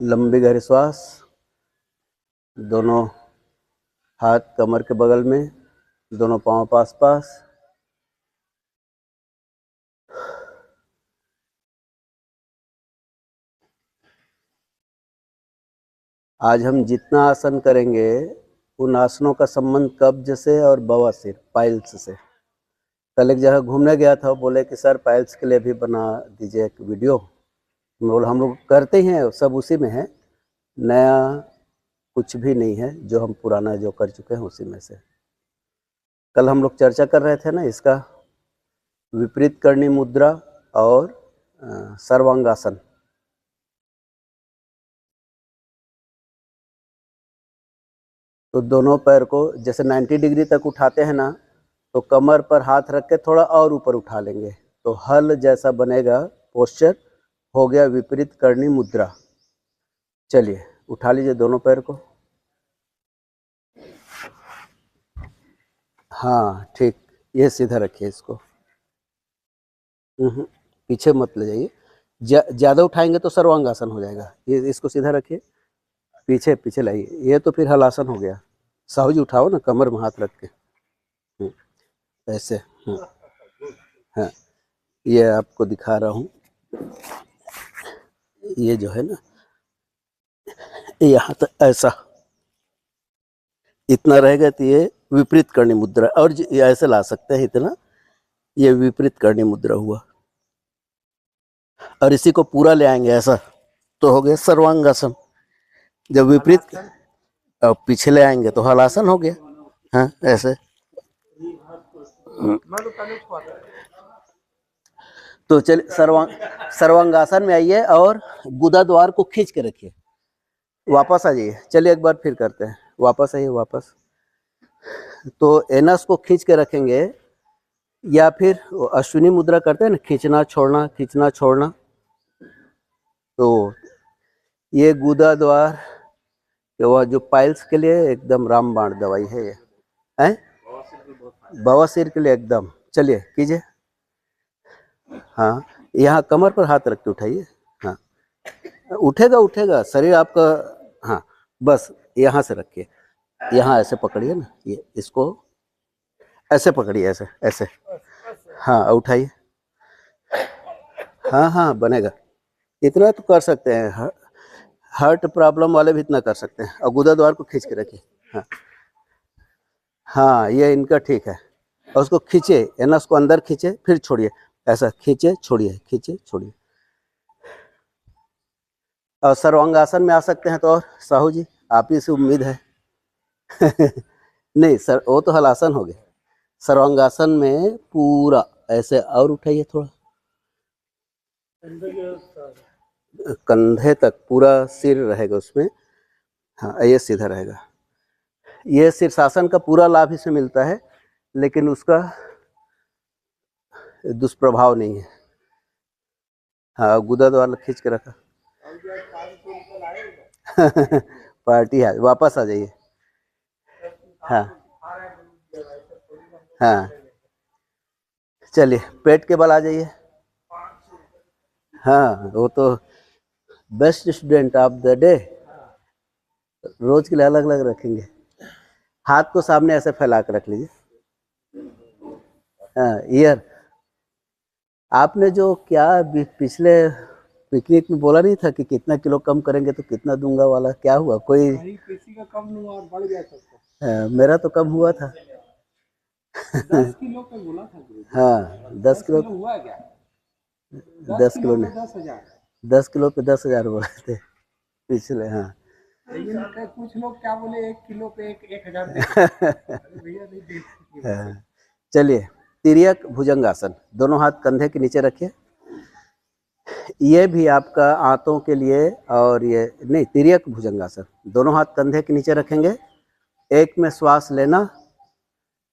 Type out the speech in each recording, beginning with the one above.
लंबी गहरी श्वास, दोनों हाथ कमर के बगल में, दोनों पांव पास पास। आज हम जितना आसन करेंगे उन आसनों का संबंध कब्ज से और बवासीर पाइल्स से। कल एक जगह घूमने गया था, बोले कि सर पाइल्स के लिए भी बना दीजिए एक वीडियो। हम लोग करते हैं, सब उसी में है, नया कुछ भी नहीं है, जो हम पुराना जो कर चुके हैं उसी में से। कल हम लोग चर्चा कर रहे थे ना इसका, विपरीत करनी मुद्रा और सर्वांगासन। तो दोनों पैर को जैसे 90 डिग्री तक उठाते हैं ना, तो कमर पर हाथ रख के थोड़ा और ऊपर उठा लेंगे, तो हल जैसा बनेगा पोस्चर, हो गया विपरीत करनी मुद्रा। चलिए उठा लीजिए दोनों पैर को। हाँ ठीक, ये सीधा रखिए इसको, पीछे मत ले जाइए, ज़्यादा उठाएंगे तो सर्वांगासन हो जाएगा। ये इसको सीधा रखिए, पीछे पीछे लाइए, ये तो फिर हलासन हो गया। साहू जी उठाओ ना, कमर में हाथ रख के ऐसे। हाँ ये आपको दिखा रहा हूँ, ये जो है ना यहाँ तक ऐसा इतना रहेगा तो ये विपरीत करनी मुद्रा, और ये ऐसे ला सकते हैं इतना, ये विपरीत करनी मुद्रा हुआ। और इसी को पूरा ले आएंगे ऐसा, तो हो गया सर्वांगासन। जब विपरीत पीछे ले आएंगे तो हलासन हो गया। हाँ ऐसे। तो चलिए सर्वांगासन में आइए और गुदा द्वार को खींच के रखिए, वापस आ जाइए। चलिए एक बार फिर करते हैं, वापस आइए वापस। तो एनस को खींच के रखेंगे, या फिर अश्विनी मुद्रा करते हैं ना, खींचना छोड़ना खींचना छोड़ना। तो ये गुदा द्वार वह जो पाइल्स के लिए एकदम रामबाण दवाई है ये, हैं बवासीर के लिए एकदम। चलिए कीजिए। हाँ यहाँ कमर पर हाथ रख के उठाइए। हाँ उठेगा उठेगा शरीर आपका। हाँ बस यहाँ से रखिए, यहाँ ऐसे पकड़िए ना, ये इसको ऐसे पकड़िए, ऐसे ऐसे। हाँ उठाइए। हाँ हाँ बनेगा, इतना तो कर सकते हैं, हार्ट प्रॉब्लम वाले भी इतना कर सकते हैं। और गुदा द्वार को खींच के रखिए। हाँ हाँ ये इनका ठीक है। और उसको खींचे, एनस को अंदर खींचे फिर छोड़िए, ऐसा खींचे छोड़िए खींचे छोड़िए। और सर्वांगासन में आ सकते हैं तो, और साहू जी आप ही से उम्मीद है। नहीं सर वो तो हलासन हो गया, सर्वांगासन में पूरा ऐसे और उठाइए थोड़ा, कंधे तक पूरा सिर रहेगा उसमें। हाँ ये सीधा रहेगा। ये शीर्षासन का पूरा लाभ इसमें मिलता है, लेकिन उसका दुष्प्रभाव नहीं है। हाँ गुदा द्वार खींच के रखा। पार्टी है, वापस आ जाइए। हाँ हाँ चलिए पेट के बल आ जाइए। हाँ वो तो best student of the day, रोज के लिए अलग अलग रखेंगे। हाथ को सामने ऐसे फैला कर रख लीजिए। हाँ ईयर, आपने जो क्या पिछले पिकनिक में बोला नहीं था कि कितना किलो कम करेंगे तो कितना दूंगा वाला, क्या हुआ? कोई किसी का कम नहीं हुआ और बढ़ गया सबका। मेरा तो कम हुआ था। 10 किलो का बोला था। हाँ 10 किलो हुआ क्या? 10 किलो ने 10 किलो पे 10,000 बोले थे पिछले। हाँ कुछ लोग क्या बोले 1 किलो पे 1,000। चलिए तिर्यक भुजंगासन, दोनों हाथ कंधे के नीचे रखिए। ये भी आपका आंतों के लिए, और ये नहीं, तिर्यक भुजंगासन दोनों हाथ कंधे के नीचे रखेंगे। एक में श्वास लेना,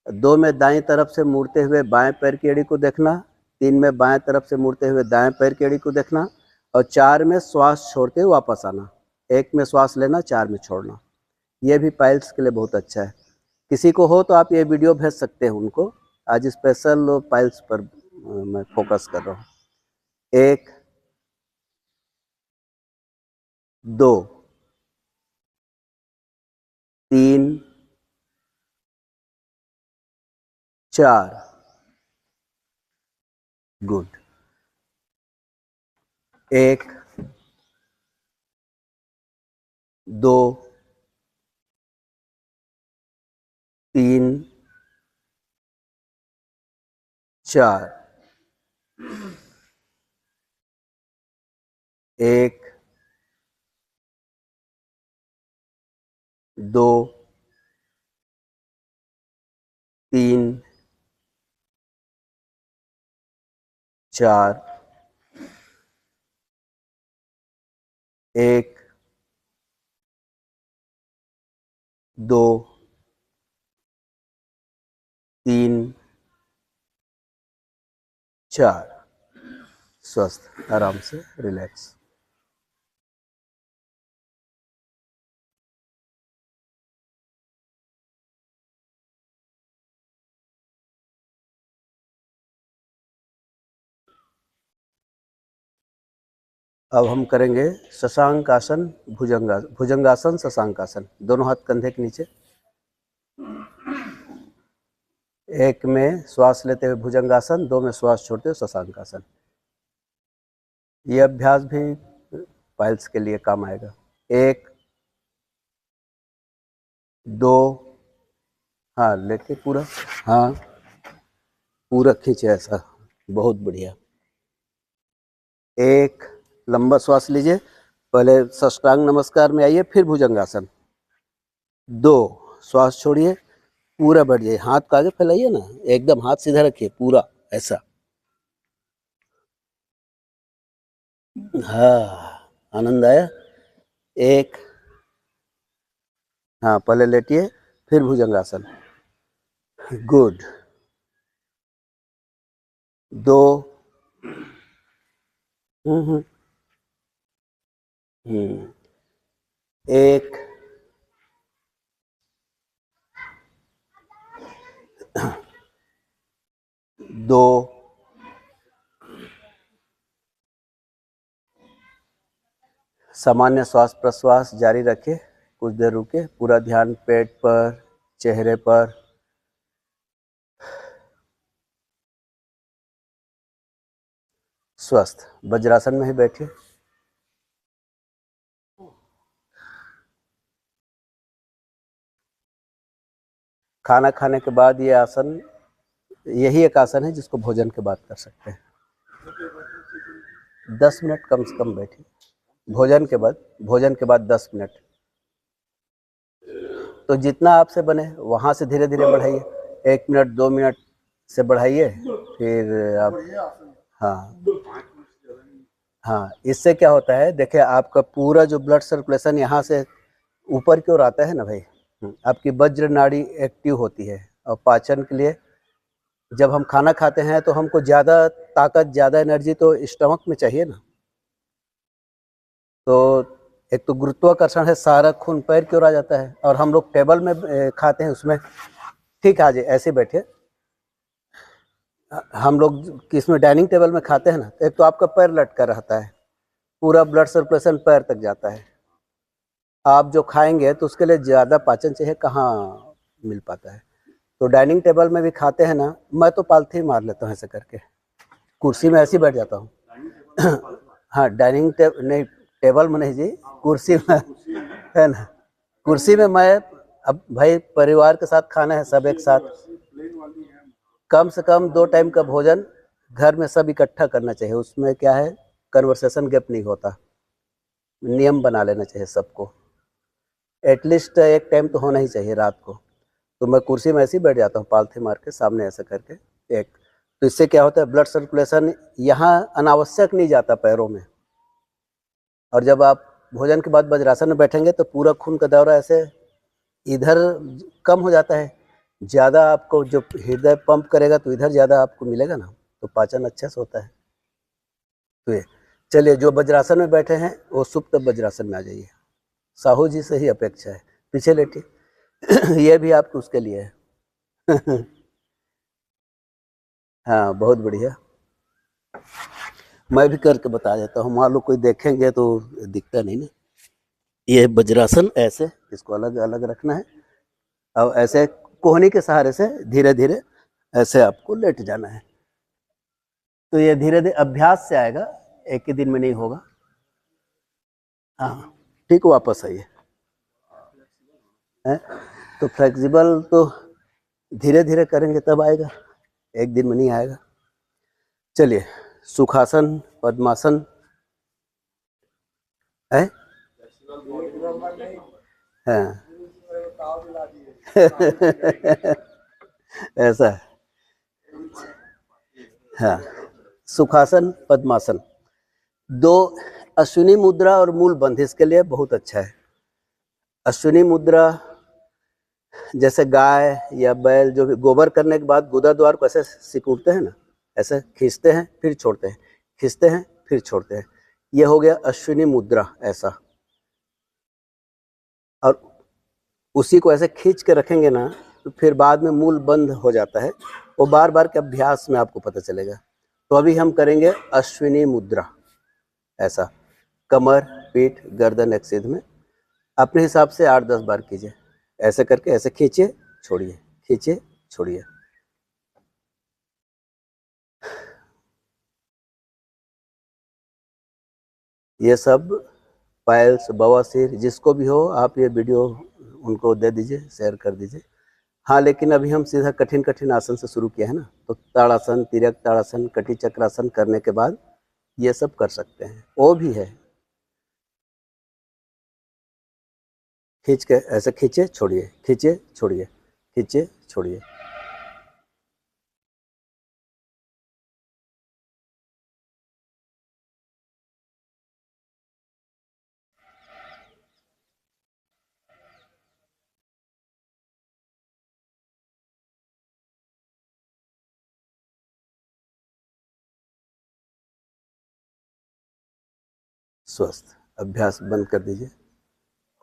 2 में दाएं तरफ से मुड़ते हुए बाएं पैर की एड़ी को देखना, 3 में बाएं तरफ से मुड़ते हुए दाएं पैर की एड़ी को देखना, और 4 में श्वास छोड़ के वापस आना। 1 में श्वास लेना, 4 में छोड़ना। ये भी पाइल्स के लिए बहुत अच्छा है। किसी को हो तो आप ये वीडियो भेज सकते हैं उनको। आज स्पेशल पाइल्स पर मैं फोकस कर रहा हूँ। 1 2 3 4 गुड 1 2 3 4 1 2 3 4 1 2 3 4 स्वस्थ आराम से रिलैक्स। अब हम करेंगे शशांक आसन, भुजंगासन, शशांक आसन। दोनों हाथ कंधे के नीचे। एक में श्वास लेते हुए भुजंगासन, 2 में श्वास छोड़ते हुए शशांक आसन। ये अभ्यास भी पाइल्स के लिए काम आएगा। 1 2 हाँ लेके पूरा, हाँ पूरा खींचे ऐसा, बहुत बढ़िया। 1 लंबा श्वास लीजिए, पहले साष्टांग नमस्कार में आइए, फिर भुजंगासन। 2 श्वास छोड़िए, पूरा बैठ जाइए, हाथ को आगे फैलाइए ना, एकदम हाथ सीधा रखिए पूरा ऐसा। हाँ आनंद आया। 1 हाँ पहले लेटिए, फिर भुजंगासन। गुड 2 1 2 सामान्य श्वास प्रश्वास जारी रखें, कुछ देर रुके, पूरा ध्यान पेट पर, चेहरे पर। स्वस्थ वज्रासन में ही बैठिए। खाना खाने के बाद ये आसन, यही एक आसन है जिसको भोजन के बाद कर सकते हैं। 10 मिनट कम से कम बैठिए, भोजन के बाद 10 मिनट। तो जितना आपसे बने वहाँ से धीरे धीरे बढ़ाइए, 1 मिनट 2 मिनट से बढ़ाइए, फिर आप हाँ इससे क्या होता है, देखिए आपका पूरा जो ब्लड सर्कुलेशन यहाँ से ऊपर की ओर आता है ना भाई, आपकी वज्र नाड़ी एक्टिव होती है। और पाचन के लिए जब हम खाना खाते हैं तो हमको ज़्यादा ताकत, ज़्यादा एनर्जी तो स्टमक में चाहिए ना। तो एक तो गुरुत्वाकर्षण है, सारा खून पैर की ओर आ जाता है। और हम लोग टेबल में खाते हैं, उसमें ठीक है, आज ऐसे बैठे, हम लोग किसमें डाइनिंग टेबल में खाते हैं ना, एक तो आपका पैर लटका रहता है, पूरा ब्लड सर्कुलेशन पैर तक जाता है। आप जो खाएंगे तो उसके लिए ज़्यादा पाचन चाहिए, कहाँ मिल पाता है। तो डाइनिंग टेबल में भी खाते हैं ना, मैं तो पालथी मार लेता हूँ ऐसे करके, कुर्सी में ऐसे ही बैठ जाता हूँ। हाँ डाइनिंग नहीं, टेबल में नहीं जी, कुर्सी में है ना, कुर्सी में मैं, अब भाई परिवार के साथ खाना है, सब एक साथ, कम से कम 2 टाइम का भोजन घर में सब इकट्ठा करना चाहिए। उसमें क्या है, कन्वर्सेशन गैप नहीं होता, नियम बना लेना चाहिए सबको, एटलीस्ट 1 टाइम तो होना ही चाहिए रात को। तो मैं कुर्सी में ऐसे ही बैठ जाता हूँ, पालथी मार के सामने ऐसा करके एक। तो इससे क्या होता है, ब्लड सर्कुलेशन यहाँ अनावश्यक नहीं जाता पैरों में। और जब आप भोजन के बाद वज्रासन में बैठेंगे तो पूरा खून का दौरा ऐसे इधर कम हो जाता है, ज़्यादा आपको जो हृदय पंप करेगा तो इधर ज़्यादा आपको मिलेगा ना, तो पाचन अच्छे से होता है। तो ये चलिए, जो वज्रासन में बैठे हैं वो सुप्त वज्रासन में आ जाइए, साहू जी से ही अपेक्षा है, पीछे लेटिए। ये भी आपको उसके लिए है। हाँ बहुत बढ़िया, मैं भी करके बता देता हूँ, मान लो कोई देखेंगे तो दिखता नहीं ना। ये वज्रासन, ऐसे इसको अलग अलग रखना है। अब ऐसे कोहनी के सहारे से धीरे धीरे ऐसे आपको लेट जाना है। तो ये धीरे धीरे अभ्यास से आएगा, एक ही दिन में नहीं होगा। हाँ ठीक, वापस आइए। तो फ्लेक्सिबल तो धीरे धीरे करेंगे तब आएगा, एक दिन में नहीं आएगा। चलिए, सुखासन, पद्मासन है। हाँ ऐसा है। हाँ, सुखासन, पद्मासन, दो अश्विनी मुद्रा और मूल बंध इसके लिए बहुत अच्छा है। अश्विनी मुद्रा जैसे गाय या बैल जो भी गोबर करने के बाद गुदा द्वार को ऐसे सिकुड़ते हैं ना, ऐसे खींचते हैं फिर छोड़ते हैं, खींचते हैं फिर छोड़ते हैं, ये हो गया अश्विनी मुद्रा ऐसा। और उसी को ऐसे खींच के रखेंगे ना तो फिर बाद में मूल बंद हो जाता है, वो बार बार के अभ्यास में आपको पता चलेगा। तो अभी हम करेंगे अश्विनी मुद्रा ऐसा, कमर, पीठ, गर्दन एक सीध में, अपने हिसाब से 8-10 बार कीजिए। ऐसे करके ऐसे खींचिए छोड़िए, खींचिए छोड़िए। ये सब पाइल्स, बवासीर जिसको भी हो, आप ये वीडियो उनको दे दीजिए, शेयर कर दीजिए। हाँ, लेकिन अभी हम सीधा कठिन कठिन आसन से शुरू किया है ना, तो ताड़ासन, तिर्यक ताड़ासन, कटी चक्रासन करने के बाद ये सब कर सकते हैं। वो भी है, खींच के ऐसे खींचे छोड़िए, खींचे छोड़िए, खींचे छोड़िए। स्वस्थ अभ्यास बंद कर दीजिए।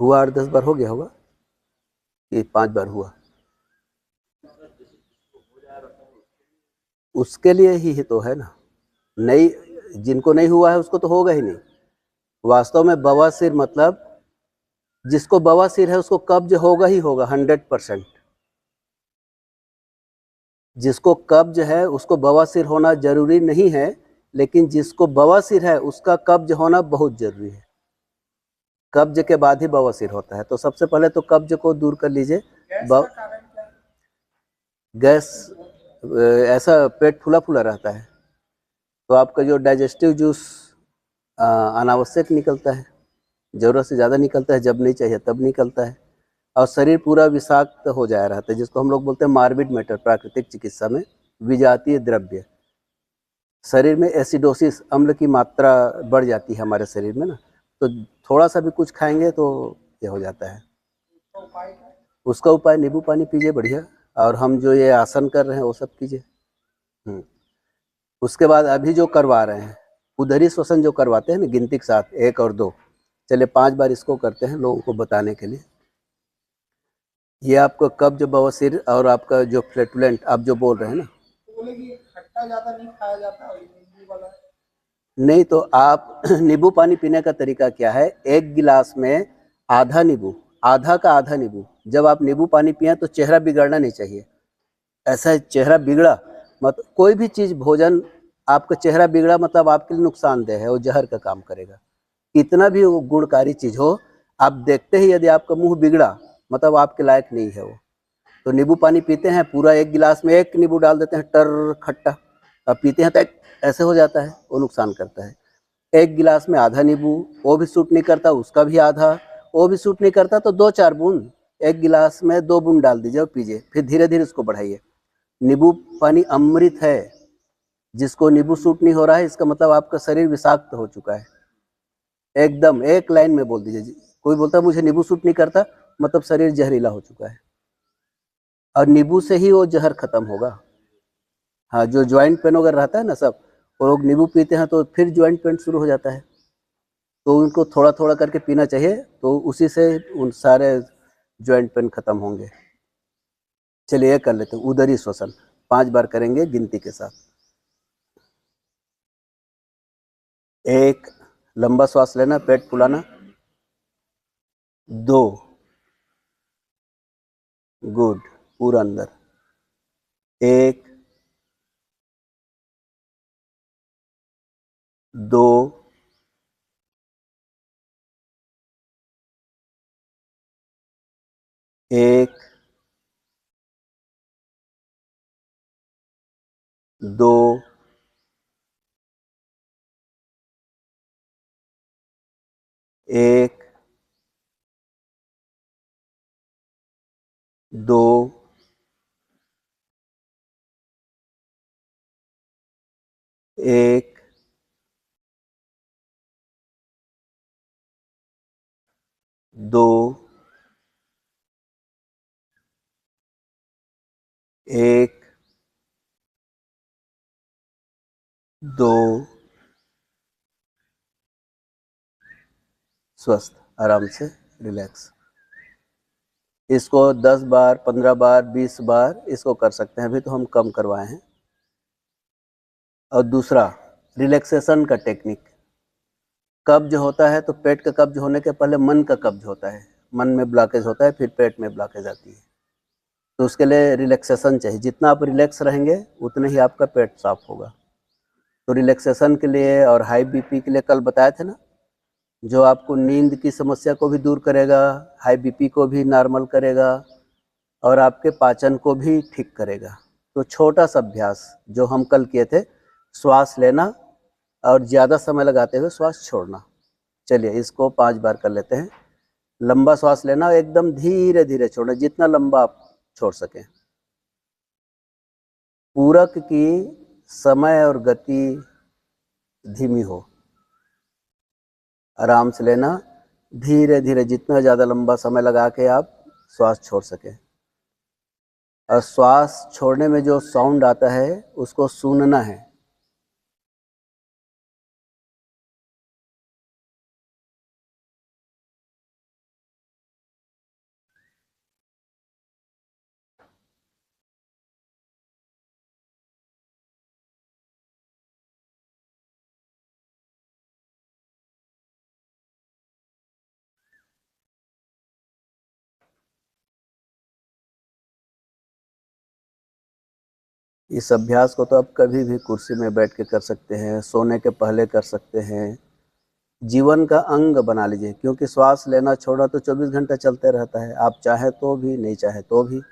हुआ 8-10 बार हो गया होगा कि 5 बार हुआ? उसके लिए ही तो है ना, नहीं जिनको नहीं हुआ है उसको तो होगा ही नहीं। वास्तव में बवासीर मतलब जिसको बवासीर है उसको कब्ज होगा ही होगा 100%। जिसको कब्ज है उसको बवासीर होना जरूरी नहीं है, लेकिन जिसको बवासीर है उसका कब्ज होना बहुत जरूरी है। कब्ज के बाद ही बवासीर होता है। तो सबसे पहले तो कब्ज को दूर कर लीजिए। गैस ऐसा पेट फूला फूला रहता है तो आपका जो डाइजेस्टिव जूस अनावश्यक निकलता है, ज़रूरत से ज़्यादा निकलता है, जब नहीं चाहिए तब निकलता है, और शरीर पूरा विषाक्त हो जाया रहता है, जिसको हम लोग बोलते हैं मार्बिड मैटर प्राकृतिक चिकित्सा में, विजातीय द्रव्य। शरीर में एसिडोसिस, अम्ल की मात्रा बढ़ जाती है हमारे शरीर में ना, तो थोड़ा सा भी कुछ खाएंगे तो ये हो जाता है। उसका उपाय नींबू पानी पीजिए बढ़िया, और हम जो ये आसन कर रहे हैं वो सब कीजिए। उसके बाद अभी जो करवा रहे हैं उदरी श्वसन जो करवाते हैं ना गिनती के साथ 1 और 2, चलिए 5 बार इसको करते हैं लोगों को बताने के लिए। ये आपको कब्ज, बवासीर और आपका जो फ्लैटुलेंट आप जो बोल रहे हैं ना, खट्टा ज़्यादा नहीं खाया जाता वाला। नहीं तो आप नींबू पानी पीने का तरीका क्या है, 1 गिलास में आधा नींबू, आधा का आधा नींबू। जब आप नींबू पानी पिए तो चेहरा बिगड़ना नहीं चाहिए। ऐसा चेहरा बिगड़ा मत, कोई भी चीज़ भोजन आपका चेहरा बिगड़ा मतलब आपके लिए नुकसानदेह है, वो जहर का काम करेगा। कितना भी वो गुणकारी चीज़ हो, आप देखते ही यदि आपका मुंह बिगड़ा मतलब आपके लायक नहीं है वो। तो नींबू पानी पीते हैं, पूरा 1 गिलास में 1 नींबू डाल देते हैं, टर खट्टा, अब पीते हैं तो ऐसे हो जाता है, वो नुकसान करता है। 1 गिलास में आधा नींबू, वो भी सूट नहीं करता, उसका भी आधा, वो भी सूट नहीं करता, तो 2-4 बूंद, 1 गिलास में 2 बूंद डाल दीजिए और पीजिए, फिर धीरे धीरे उसको बढ़ाइए। नींबू पानी अमृत है। जिसको नींबू सूट नहीं हो रहा है इसका मतलब आपका शरीर विषाक्त हो चुका है। एकदम एक लाइन में बोल दीजिए। कोई बोलता है मुझे नींबू सूट नहीं करता, मतलब शरीर जहरीला हो चुका है, और नींबू से ही वो जहर खत्म होगा। हाँ, जो ज्वाइंट पेन वगैरह रहता है ना सब, वो लोग नींबू पीते हैं तो फिर ज्वाइंट पेन शुरू हो जाता है, तो उनको थोड़ा थोड़ा करके पीना चाहिए, तो उसी से उन सारे ज्वाइंट पेन खत्म होंगे। चलिए ये कर लेते हैं उदरी श्वसन, 5 बार करेंगे गिनती के साथ। 1, लंबा श्वास लेना, पेट फुलाना, 2, गुड, पूरा अंदर, 1, 2, 1, 2, 1, 2, 1, 2, 1, 2, स्वस्थ, आराम से रिलैक्स। इसको 10 बार, 15 बार, 20 बार इसको कर सकते हैं, अभी तो हम कम करवाए हैं। और दूसरा रिलैक्सेशन का टेक्निक, कब्ज होता है तो पेट का कब्ज होने के पहले मन का कब्ज होता है, मन में ब्लॉकेज होता है, फिर पेट में ब्लॉकेज आती है। तो उसके लिए रिलैक्सेशन चाहिए, जितना आप रिलैक्स रहेंगे उतने ही आपका पेट साफ होगा। तो रिलैक्सेशन के लिए और हाई बीपी के लिए कल बताए थे ना, जो आपको नींद की समस्या को भी दूर करेगा, हाई बीपी को भी नॉर्मल करेगा और आपके पाचन को भी ठीक करेगा। तो छोटा सा अभ्यास जो हम कल किए थे, श्वास लेना और ज़्यादा समय लगाते हुए श्वास छोड़ना। चलिए इसको 5 बार कर लेते हैं। लंबा श्वास लेना, एकदम धीरे धीरे छोड़ना, जितना लंबा आप छोड़ सकें। पूरक की समय और गति धीमी हो, आराम से लेना, धीरे धीरे, जितना ज़्यादा लंबा समय लगा के आप श्वास छोड़ सकें। और श्वास छोड़ने में जो साउंड आता है उसको सुनना है। इस अभ्यास को तो आप कभी भी कुर्सी में बैठ के कर सकते हैं, सोने के पहले कर सकते हैं, जीवन का अंग बना लीजिए, क्योंकि श्वास लेना छोड़ना तो 24 घंटा चलते रहता है, आप चाहे तो भी, नहीं चाहे तो भी।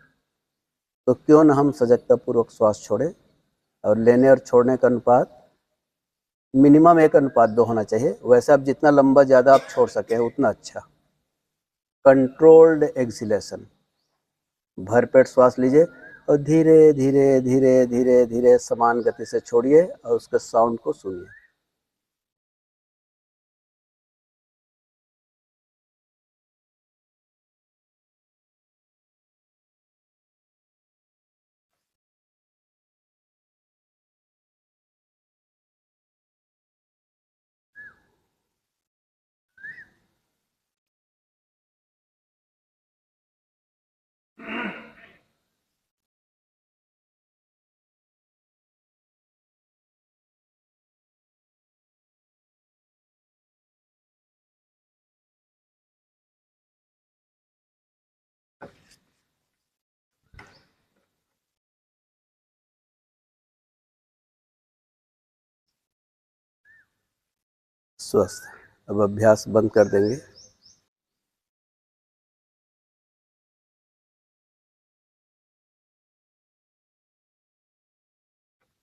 तो क्यों न हम सजगतापूर्वक श्वास छोड़े, और लेने और छोड़ने का अनुपात मिनिमम 1:2 होना चाहिए। वैसे आप जितना लंबा ज़्यादा आप छोड़ सकें उतना अच्छा। कंट्रोल्ड एक्सहेलेशन, भरपेट श्वास लीजिए और धीरे धीरे धीरे धीरे धीरे समान गति से छोड़िए और उसके साउंड को सुनिए। स्वस्थ। अब अभ्यास बंद कर देंगे।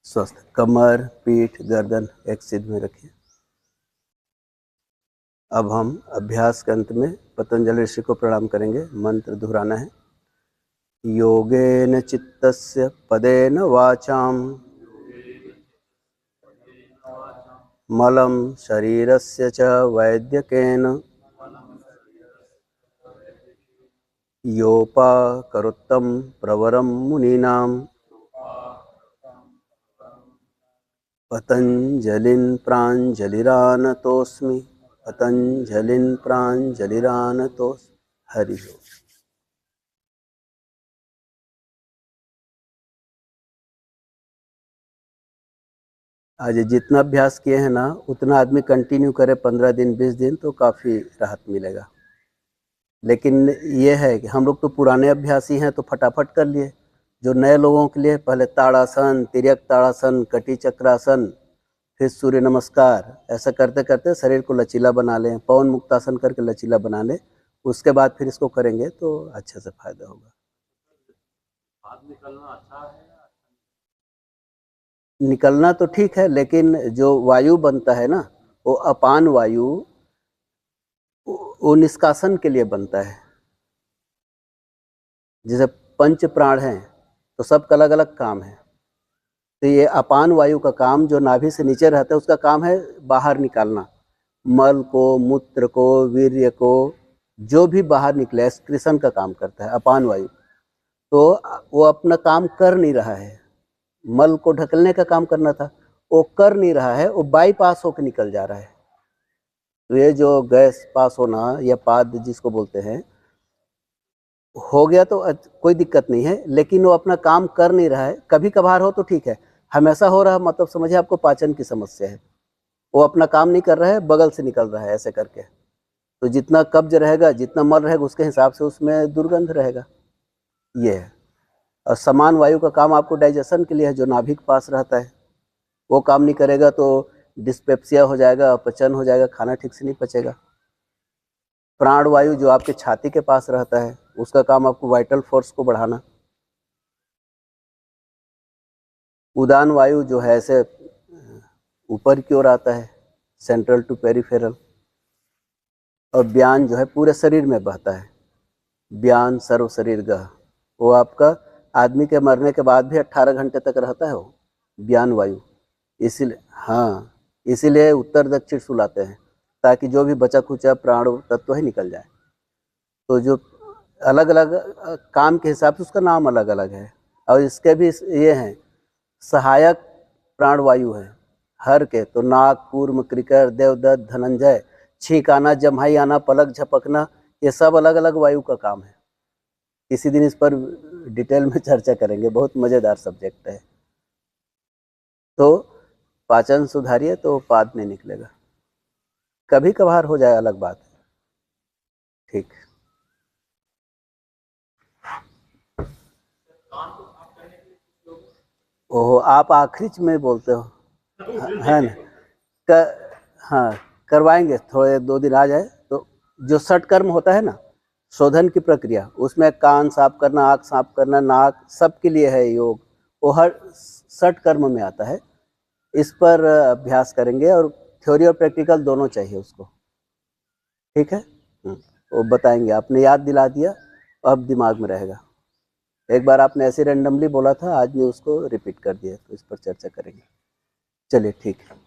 स्वस्थ, कमर, पीठ, गर्दन एक सीध में रखिए। अब हम अभ्यास के अंत में पतंजलि ऋषि को प्रणाम करेंगे। मंत्र दोहराना है। योगेन चित्तस्य पदेन वाचाम मलं शरीरस्य च वैद्यकेन योपाकरोत्तं प्रवरं मुनीनां पतंजलिं प्राञ्जलिरानतोऽस्मि, पतंजलिं प्राञ्जलिरानतोऽस्मि। हरि ओम। आज जितना अभ्यास किए हैं ना, उतना आदमी कंटिन्यू करे 15 दिन 20 दिन तो काफ़ी राहत मिलेगा। लेकिन ये है कि हम लोग तो पुराने अभ्यासी हैं तो फटाफट कर लिए। जो नए लोगों के लिए पहले ताड़ासन, तिर्यक ताड़ासन, कटी चक्रासन, फिर सूर्य नमस्कार, ऐसा करते करते शरीर को लचीला बना लें। पवन मुक्तासन करके लचीला बना लें, उसके बाद फिर इसको करेंगे तो अच्छे से फायदा होगा। निकलना अच्छा है? निकलना तो ठीक है, लेकिन जो वायु बनता है ना, वो अपान वायु वो निष्कासन के लिए बनता है। जैसे पंच प्राण हैं तो सबका अलग अलग काम है। तो ये अपान वायु का काम जो नाभि से नीचे रहता है उसका काम है बाहर निकालना, मल को, मूत्र को, वीर्य को, जो भी बाहर निकले एक्सक्रीशन का काम करता है अपान वायु। तो वो अपना काम कर नहीं रहा है, मल को ढकलने का काम करना था, वो कर नहीं रहा है, वो बाईपास होकर निकल जा रहा है। तो ये जो गैस पास होना या पाद जिसको बोलते हैं, हो गया तो कोई दिक्कत नहीं है, लेकिन वो अपना काम कर नहीं रहा है। कभी कभार हो तो ठीक है, हमेशा हो रहा मतलब समझिए आपको पाचन की समस्या है, वो अपना काम नहीं कर रहा है, बगल से निकल रहा है ऐसे करके। तो जितना कब्ज रहेगा, जितना मल रहेगा, उसके हिसाब से उसमें दुर्गंध रहेगा। ये है। और समान वायु का काम आपको डाइजेशन के लिए है, जो नाभि के पास रहता है। वो काम नहीं करेगा तो डिस्पेप्सिया हो जाएगा, अपचन हो जाएगा, खाना ठीक से नहीं पचेगा। प्राण वायु जो आपके छाती के पास रहता है, उसका काम आपको वाइटल फोर्स को बढ़ाना। उदान वायु जो है ऐसे ऊपर की ओर आता है, सेंट्रल टू पेरिफेरल। और व्यान जो है पूरे शरीर में बहता है, व्यान सर्व शरीर गह। वो आपका आदमी के मरने के बाद भी 18 घंटे तक रहता है वो व्यान वायु। इसीलिए हाँ, इसीलिए उत्तर दक्षिण सुलाते हैं, ताकि जो भी बचा खुचा प्राण तत्व ही निकल जाए। तो जो अलग अलग काम के हिसाब से उसका नाम अलग अलग है। और इसके भी ये हैं, सहायक प्राणवायु है हर के, तो नाक, कूर्म, क्रिकर, देवदत्त, धनंजय, छींक आना, जम्हाई आना, पलक झपकना, ये सब अलग अलग वायु का काम है। किसी दिन इस पर डिटेल में चर्चा करेंगे, बहुत मज़ेदार सब्जेक्ट है। तो पाचन सुधारिए तो पाद नहीं निकलेगा। कभी कभार हो जाए अलग बात है, ठीक। ओहो, आप आखिरी में बोलते हो, है ना? हाँ, करवाएंगे, थोड़े 2 दिन आ जाए तो। जो षटकर्म होता है ना, शोधन की प्रक्रिया, उसमें कान साफ करना, आँख साफ करना, नाक, सबके लिए है योग। वो हर षटकर्म में आता है। इस पर अभ्यास करेंगे, और थ्योरी और प्रैक्टिकल दोनों चाहिए उसको, ठीक है। वो बताएंगे, आपने याद दिला दिया, अब दिमाग में रहेगा। एक बार आपने ऐसे रैंडमली बोला था, आज मैं उसको रिपीट कर दिया, तो इस पर चर्चा करेंगे। चलिए ठीक है।